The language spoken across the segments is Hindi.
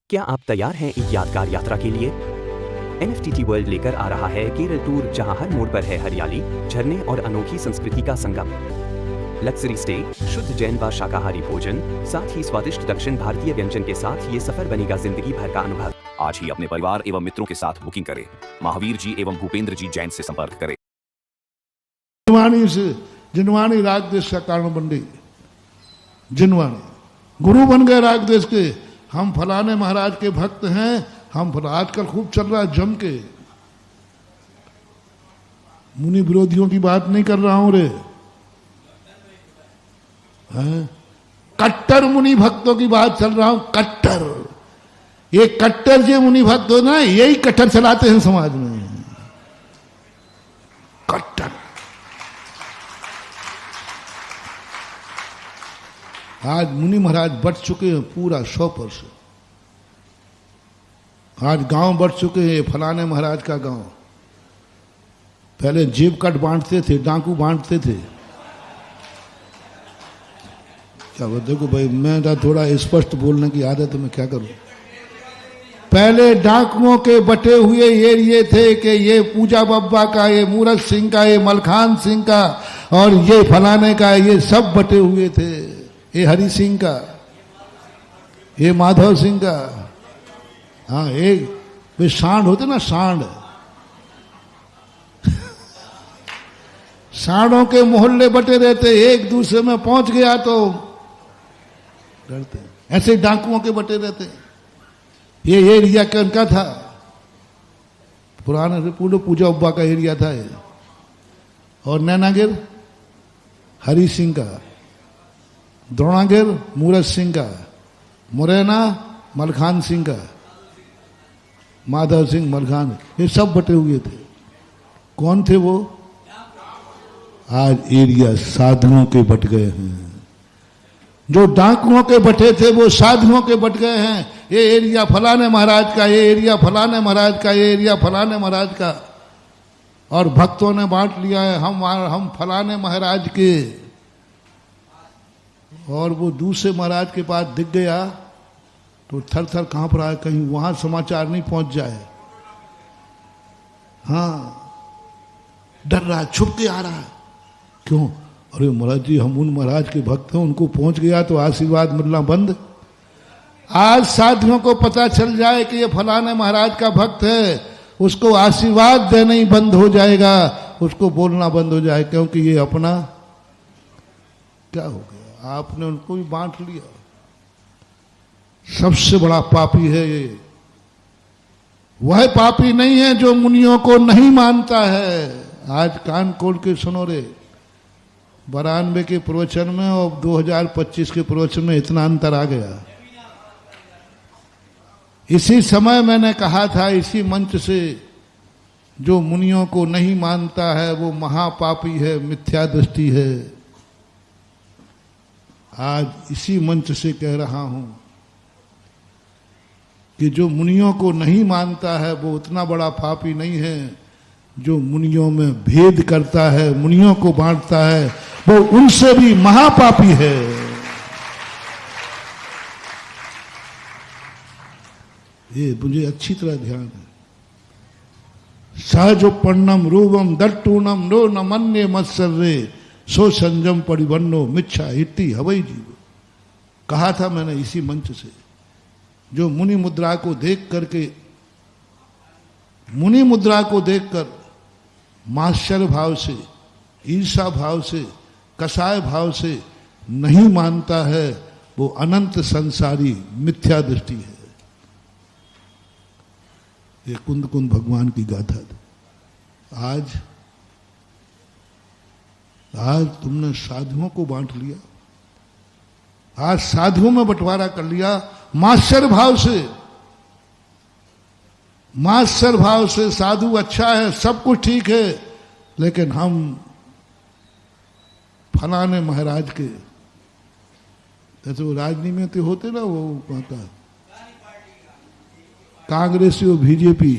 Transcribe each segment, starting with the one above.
क्या आप तैयार हैं एक यादगार यात्रा के लिए? एनएफटीटी वर्ल्ड लेकर आ रहा है केरल टूर, जहां हर मोड़ पर है हरियाली, झरने और अनोखी संस्कृति का संगम। लग्जरी स्टे, शुद्ध जैन व शाकाहारी भोजन, साथ ही स्वादिष्ट दक्षिण भारतीय व्यंजन के साथ ये सफर बनेगा जिंदगी भर का अनुभव। आज ही अपने परिवार एवं मित्रों के साथ बुकिंग करें। महावीर जी एवं भूपेंद्र जी जैन से संपर्क करें। जिनवाणी राग देश का कारण बन गई। जिनवाणी गुरु बन गए राग देश के। हम फलाने महाराज के भक्त हैं, हम आजकल खूब चल रहा है जम के। मुनि विरोधियों की बात नहीं कर रहा हूं रे, हैं? कट्टर मुनि भक्तों की बात चल रहा हूं। कट्टर, ये कट्टर जो मुनि भक्त हो ना, यही कट्टर चलाते हैं समाज में। कट्टर। आज मुनि महाराज बढ़ चुके हैं पूरा 100%। आज गांव बढ़ चुके हैं, फलाने महाराज का गांव। पहले जेब कट बांटते थे, डाकू बांटते थे। क्या वो देखो भाई, मैं थोड़ा स्पष्ट बोलने की आदत है, मैं क्या करूं। पहले डाकुओं के बटे हुए ये थे कि ये पूजा बब्बा का, ये मूरत सिंह का, ये मलखान सिंह का और ये फलाने का, ये सब बटे हुए थे। ये हरि सिंह का, ये माधव सिंह का। हाँ, एक वे सांड होते ना, सांड। सांडों के मोहल्ले बटे रहते, एक दूसरे में पहुंच गया तो डरते। ऐसे डाकुओं के बटे रहते। ये एरिया क्या उनका था, पुराने से पूरे पूजा उब्बा का एरिया था ये। और नैनागिर हरि सिंह का, द्रोणागिर मूरत सिंह का, मुरैना मलखान सिंह का, माधव सिंह मलखान, ये सब बटे हुए थे। कौन थे वो? आज एरिया साधुओं के बट गए हैं। जो डाकुओं के बटे थे वो साधुओं के बट गए हैं। ये एरिया फलाने महाराज का, ये एरिया फलाने महाराज का, ये एरिया फलाने महाराज का। और भक्तों ने बांट लिया है, हम फलाने महाराज के। और वो दूसरे महाराज के पास दिख गया तो थर थर कांप रहा है, कहीं वहां समाचार नहीं पहुंच जाए। हाँ, डर रहा है, छुप के आ रहा है। क्यों? अरे महाराज जी, हम उन महाराज के भक्त हैं, उनको पहुंच गया तो आशीर्वाद मिलना बंद। आज साधुओं को पता चल जाए कि ये फलाने महाराज का भक्त है, उसको आशीर्वाद देना ही बंद हो जाएगा, उसको बोलना बंद हो जाए, क्योंकि ये अपना क्या हो गया, आपने उनको भी बांट लिया। सबसे बड़ा पापी है ये। वह पापी नहीं है जो मुनियों को नहीं मानता है। आज कान खोल के सुनो रे, 92 के प्रवचन में और 2025 के प्रवचन में इतना अंतर आ गया। इसी समय मैंने कहा था, इसी मंच से, जो मुनियों को नहीं मानता है वो महापापी है, मिथ्या दृष्टि है। आज इसी मंच से कह रहा हूं कि जो मुनियों को नहीं मानता है वो उतना बड़ा पापी नहीं है। जो मुनियों में भेद करता है, मुनियों को बांटता है, वो उनसे भी महापापी है। ये मुझे अच्छी तरह ध्यान है। सहजोपन्नम रूपम दट्टूनम नो न मन्ये मत्सर्रे सो संजम परिवन्नो मिच्छा हिट्टी हवई जीव। कहा था मैंने इसी मंच से। जो मुनि मुद्रा को देख करके, मुनि मुद्रा को देखकर माश्चर्य भाव से, ईर्षा भाव से, कसाय भाव से नहीं मानता है, वो अनंत संसारी मिथ्या दृष्टि है। ये कुंद कुंद भगवान की गाथा थी। आज तुमने साधुओं को बांट लिया। आज साधुओं में बंटवारा कर लिया माश्चर्य भाव से। माश्चर्य भाव से साधु अच्छा है, सब कुछ ठीक है, लेकिन हम फलाने महाराज के, जैसे वो राजनीति में तो होते ना, वो कहता कांग्रेस और बीजेपी,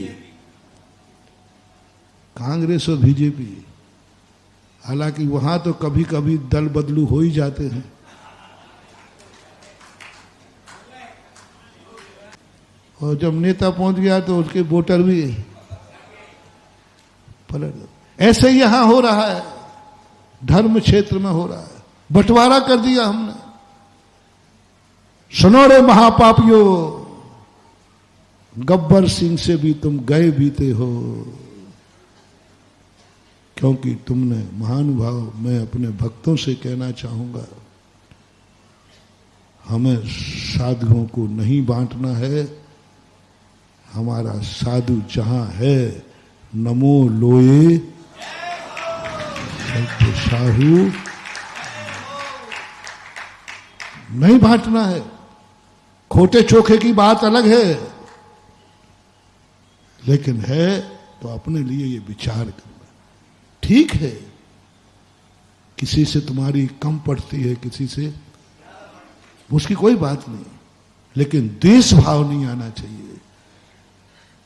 कांग्रेस और बीजेपी। हालांकि वहां तो कभी कभी दल बदलू हो ही जाते हैं। और जब नेता पहुंच गया तो उसके वोटर भी पलट गए। ऐसे ही यहां हो रहा है, धर्म क्षेत्र में हो रहा है, बंटवारा कर दिया हमने। सुनो रे महापापियों, गब्बर सिंह से भी तुम गए बीते हो, क्योंकि तुमने महानुभाव, मैं अपने भक्तों से कहना चाहूंगा, हमें साधुओं को नहीं बांटना है। हमारा साधु जहां है, नमो लोए साहू, नहीं बांटना है। खोटे चोखे की बात अलग है, लेकिन है तो अपने लिए ये विचार करना। ठीक है, किसी से तुम्हारी कम पड़ती है, किसी से, उसकी कोई बात नहीं, लेकिन द्वेष भाव नहीं आना चाहिए।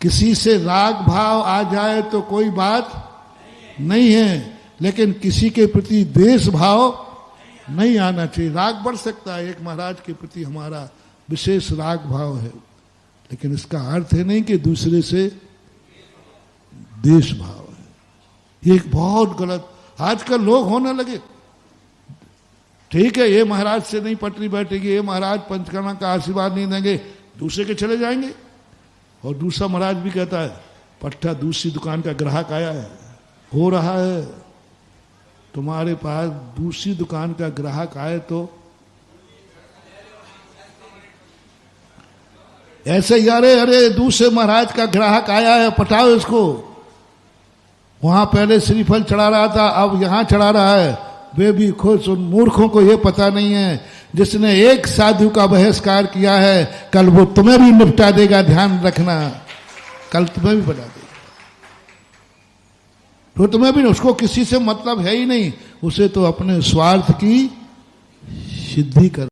किसी से राग भाव आ जाए तो कोई बात नहीं है, लेकिन किसी के प्रति द्वेष भाव नहीं आना चाहिए। राग बढ़ सकता है, एक महाराज के प्रति हमारा विशेष राग भाव है, लेकिन इसका अर्थ है नहीं कि दूसरे से द्वेष भाव है। ये एक बहुत गलत आजकल लोग होने लगे। ठीक है, ये महाराज से नहीं पटरी बैठेगी, ये महाराज पंचकर्मा का आशीर्वाद नहीं देंगे, दूसरे के चले जाएंगे। और दूसरा महाराज भी कहता है, पट्टा दूसरी दुकान का ग्राहक आया है, हो रहा है। तुम्हारे पास दूसरी दुकान का ग्राहक आए तो ऐसे यारे, अरे दूसरे महाराज का ग्राहक आया है, पटाओ इसको। वहां पहले श्रीफल चढ़ा रहा था, अब यहां चढ़ा रहा है। वे भी खुश। उन मूर्खों को यह पता नहीं है, जिसने एक साधु का बहिष्कार किया है, कल वो तुम्हें भी निपटा देगा, ध्यान रखना। कल तुम्हें भी बता देगा, तो तुम्हें भी, उसको किसी से मतलब है ही नहीं, उसे तो अपने स्वार्थ की सिद्धि कर